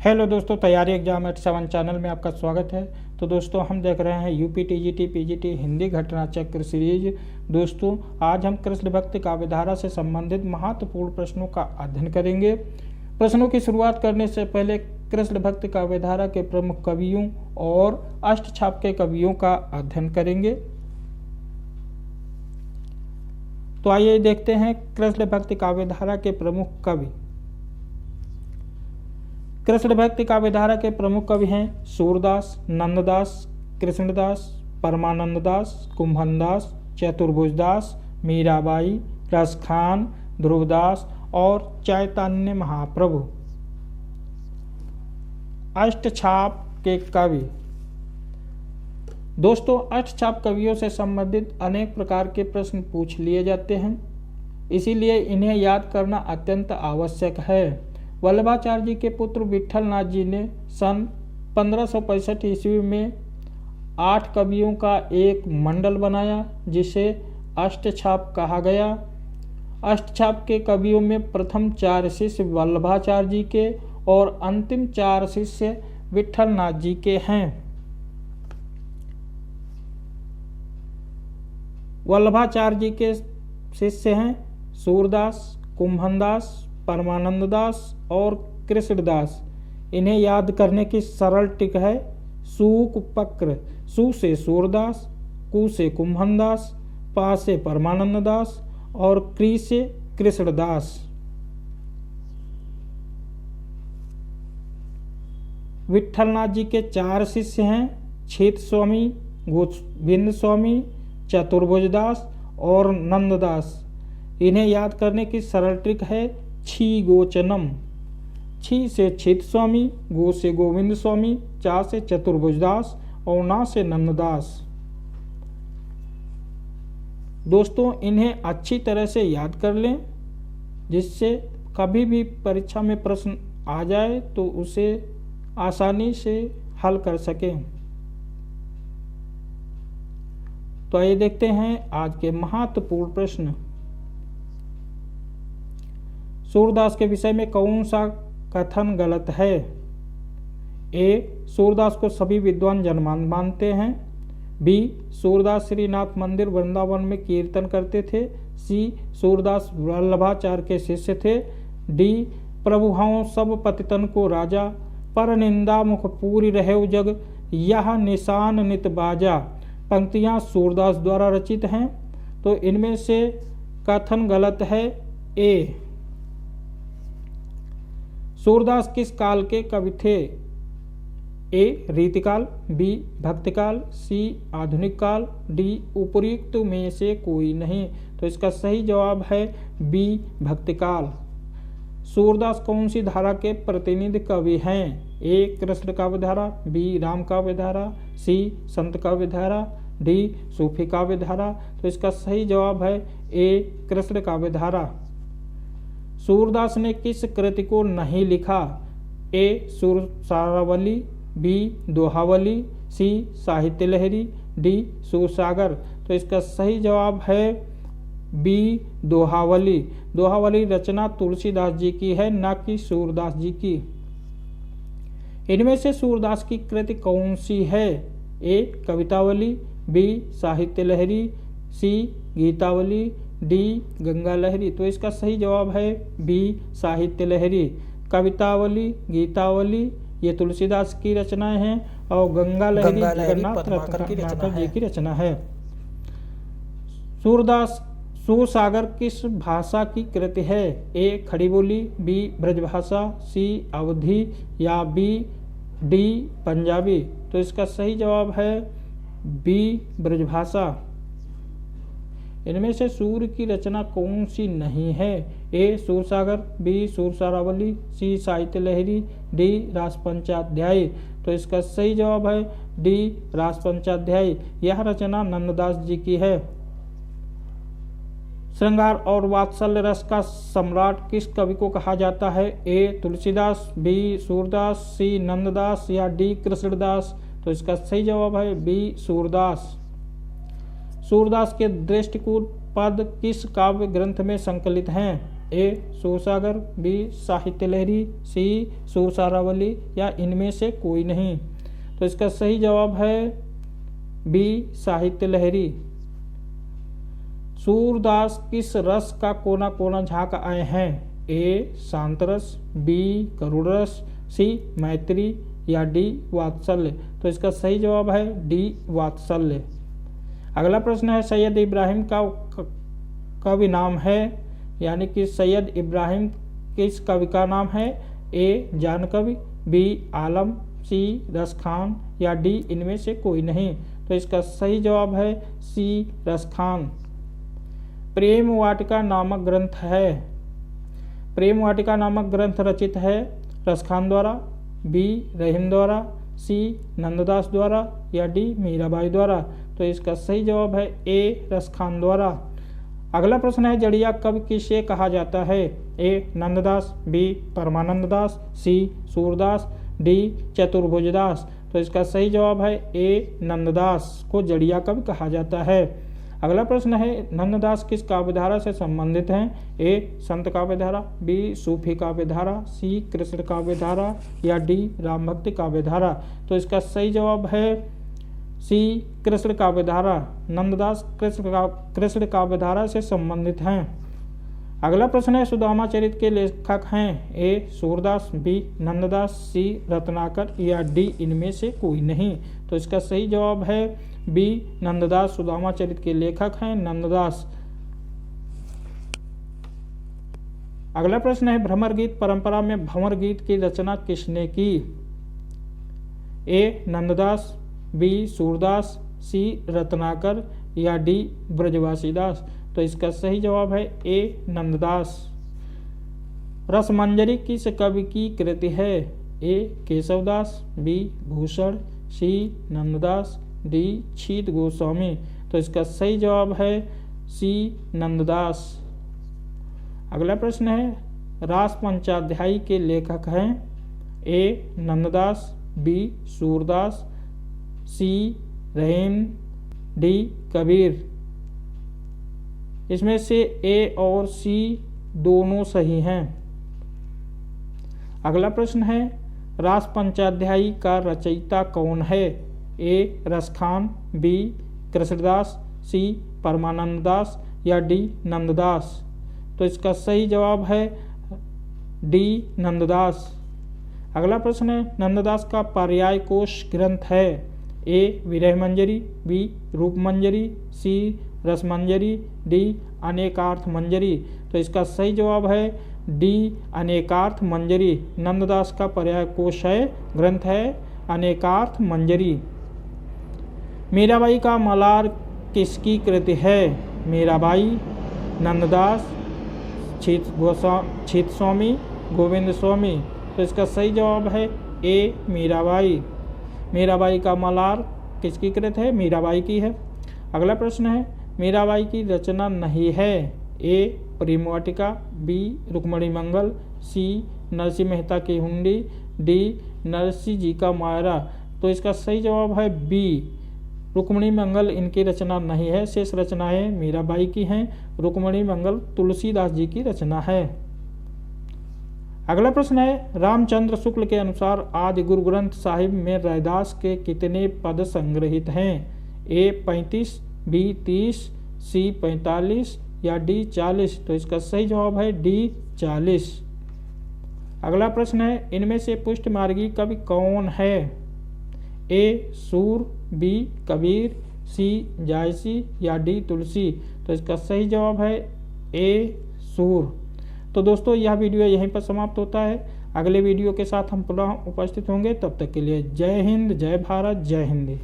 Hello दोस्तों, तैयारी exam 87 channel में आपका स्वागत है। तो दोस्तों, हम देख रहे हैं यूपी टीजीटी पीजीटी हिंदी घटना चक्र सीरीज। दोस्तों, आज हम कृष्ण भक्ति काव्यधारा से संबंधित महत्वपूर्ण प्रश्नों का अध्ययन करेंगे। प्रश्नों की शुरुआत करने से पहले कृष्ण भक्ति काव्यधारा के प्रमुख कवियों और अष्टछाप के कवियों का अध्ययन करेंगे। तो आइए देखते हैं कृष्ण भक्ति काव्यधारा के प्रमुख कवि। कृष्ण भक्ति काव्यधारा के प्रमुख कवि हैं सूरदास, नंददास, कृष्णदास, परमानंददास, कुंभनदास, चतुर्भुजदास, मीराबाई, रसखान, ध्रुवदास और चैतन्य महाप्रभु। अष्टछाप के कवि। दोस्तों, अष्टछाप कवियों से संबंधित अनेक प्रकार के प्रश्न पूछ लिए जाते हैं, इसीलिए इन्हें याद करना अत्यंत आवश्यक है। वल्लभाचार्य जी के पुत्र विट्ठल नाथ जी ने सन 1565 ईस्वी में 8 कवियों का एक मंडल बनाया, जिसे अष्टछाप कहा गया। अष्टछाप के कवियों में प्रथम 4 शिष्य वल्लभाचार्य जी के और अंतिम 4 शिष्य विट्ठल नाथ जी के हैं। वल्लभाचार्य जी के शिष्य हैं सूरदास, कुंभनदास, परमानंददास और कृष्णदास। इन्हें याद करने की सरल ट्रिक है सूक पक्र। सू से सूरदास, कु से कुंभनदास, पा से परमानंददास और क्री से कृष्णदास। विट्ठलनाथ जी के 4 शिष्य हैं छेद स्वामी, गोविंद स्वामी, चतुर्भुजदास और नंददास। इन्हें याद करने की सरल ट्रिक है छी गोचनम। छी से छेद स्वामी, गो से गोविंद स्वामी, चा से चतुर्भुजदास और ना से नंददास। दोस्तों, इन्हें अच्छी तरह से याद कर लें, जिससे कभी भी परीक्षा में प्रश्न आ जाए तो उसे आसानी से हल कर सकें। तो आइए देखते हैं आज के महत्वपूर्ण प्रश्न। सूरदास के विषय में कौन सा कथन गलत है? ए. सूरदास को सभी विद्वान जनमान मानते हैं। बी. सूरदास श्रीनाथ मंदिर वृंदावन में कीर्तन करते थे। सी. सूरदास वल्लभाचार्य के शिष्य थे। डी. प्रभु हऊँ सब पतितन को राजा, पर निंदा मुख पूरी रहे जग, यह निशान नित बाजा। पंक्तियाँ सूरदास द्वारा रचित हैं, तो इनमें से कथन गलत है ए. सूरदास किस काल के कवि थे? ए. रीतिकाल, बी. भक्तिकाल, सी. आधुनिक काल, डी. उपर्युक्त में से कोई नहीं। तो इसका सही जवाब है बी. भक्तिकाल। सूरदास कौन सी धारा के प्रतिनिधि कवि हैं? ए. कृष्ण काव्यधारा, बी. राम काव्यधारा, सी. संत काव्यधारा, डी. सूफी काव्यधारा। तो इसका सही जवाब है ए. कृष्ण काव्यधारा। सूरदास ने किस कृति को नहीं लिखा? ए. सुरसारावली, बी. दोहावली, सी. साहित्य लहरी, डी. सुरसागर। तो इसका सही जवाब है बी. दोहावली। दोहावली रचना तुलसीदास जी की है, न कि सूरदास जी की। इनमें से सूरदास की कृति कौन सी है? ए. कवितावली, बी. साहित्य लहरी, सी. गीतावली, डी. गंगा लहरी। तो इसका सही जवाब है बी. साहित्य लहरी। कवितावली, गीतावली ये तुलसीदास की रचनाएं हैं और गंगा लहरी जगन्नाथ रत्नाकर जी की रचना है। सूरदास सुरसागर किस भाषा की कृति है? ए. खड़ी बोली, बी. ब्रजभाषा, सी. अवधी या डी. पंजाबी। तो इसका सही जवाब है बी. ब्रजभाषा। इनमें से सूर्य की रचना कौन सी नहीं है? ए. सूरसागर, बी. सुरसारावली, सी. साहित्य लहरी, डी. रासपंचाध्यायी। तो इसका सही जवाब है डी. रासपंचाध्यायी। यह रचना नंददास जी की है। श्रृंगार और वात्सल्य रस का सम्राट किस कवि को कहा जाता है? ए. तुलसीदास, बी. सूरदास, सी. नंददास या डी. कृष्णदास। तो इसका सही जवाब है बी. सूरदास। सूरदास के दृष्टिकूट पद किस काव्य ग्रंथ में संकलित हैं? ए सूरसागर, बी साहित्य लहरी, सी सूरसारावली या इनमें से कोई नहीं। तो इसका सही जवाब है बी साहित्य लहरी। सूरदास किस रस का कोना कोना झाँक आए हैं? ए शांत रस, बी करुण रस, सी मैत्री या डी वात्सल्य। तो इसका सही जवाब है डी वात्सल्य। अगला प्रश्न है सैयद इब्राहिम का कवि नाम है, यानी कि सैयद इब्राहिम किस कवि का नाम है? ए जान कवि, बी आलम, सी रस खान या डी इनमें से कोई नहीं। तो इसका सही जवाब है सी रस खान। प्रेम वाटिका नामक ग्रंथ है, प्रेम वाटिका नामक ग्रंथ रचित है रस खान द्वारा, बी रहीम द्वारा, सी नंददास द्वारा या डी मीराबाई द्वारा। तो इसका सही जवाब है ए रस खान द्वारा। अगला प्रश्न है जड़िया कवि किसे कहा जाता है? ए नंददास, बी परमानंददास, सी सूरदास, डी चतुर्भुजदास। तो इसका सही जवाब है ए नंददास को जड़िया कवि कहा जाता है। अगला प्रश्न है नंददास किस काव्यधारा से संबंधित हैं? ए संत काव्यधारा, बी सूफी काव्यधारा, सी कृष्ण काव्यधारा या डी राम भक्ति काव्यधारा। तो इसका सही जवाब है सी कृष्ण काव्यधारा। नंददास कृष्ण काव्यधारा से संबंधित हैं। अगला प्रश्न है सुदामा चरित के लेखक हैं? ए सूरदास, बी नंददास, सी रत्नाकर या डी इनमें से कोई नहीं। तो इसका सही जवाब है बी नंददास सुदामा चरित के लेखक हैं नंददास। अगला प्रश्न है भ्रमर गीत परंपरा में भंवर गीत की रचना किसने की? ए नंददास, बी सूरदास, सी रत्नाकर या डी ब्रजवासीदास। तो इसका सही जवाब है ए नंददास। रसमंजरी किस कवि की कृति है? ए केशवदास, बी भूषण, सी नंददास, डी छीत गोस्वामी। तो इसका सही जवाब है सी नंददास। अगला प्रश्न है रास पंचाध्यायी के लेखक हैं? ए नंददास, बी सूरदास, सी रहीम, डी कबीर। इसमें से ए और सी दोनों सही हैं। अगला प्रश्न है रास पंचाध्यायी का रचयिता कौन है? ए रसखान, बी कृष्णदास, सी परमानंददास या डी नंददास। तो इसका सही जवाब है डी नंददास। अगला प्रश्न है नंददास का पर्याय कोश ग्रंथ है? ए विरह मंजरी, बी रूप मंजरी, सी रस मंजरी, डी अनेकार्थ मंजरी। तो इसका सही जवाब है डी अनेकार्थ मंजरी। नंददास का पर्याय कोश है ग्रंथ है अनेकार्थ मंजरी। मीराबाई का मलार किसकी कृति है? मीराबाई, नंददास, छीत स्वामी, गोविंद स्वामी। तो इसका सही जवाब है ए मीराबाई। मीराबाई का मलार किसकी कृति है? मीराबाई की है। अगला प्रश्न है मीराबाई की रचना नहीं है? ए प्रेम वाटिका, बी रुक्मणी मंगल, सी नरसिंह मेहता की हुंडी, डी नरसिंह जी का मायरा। तो इसका सही जवाब है बी रुक्मणी मंगल इनकी रचना नहीं है। शेष रचनाएं मीराबाई की हैं। रुक्मणी मंगल तुलसीदास जी की रचना है। अगला प्रश्न है रामचंद्र शुक्ल के अनुसार आदि गुरु ग्रंथ साहिब में रैदास के कितने पद संग्रहित हैं? ए 35, बी 30, सी 45 या डी 40। तो इसका सही जवाब है डी 40। अगला प्रश्न है इनमें से पुष्ट मार्गी कवि कौन है? ए सूर, बी कबीर, सी जायसी या डी तुलसी। तो इसका सही जवाब है ए सूर। तो दोस्तों यह वीडियो यहीं पर समाप्त होता है। अगले वीडियो के साथ हम पुनः उपस्थित होंगे। तब तक के लिए जय हिंद, जय भारत, जय हिंदी।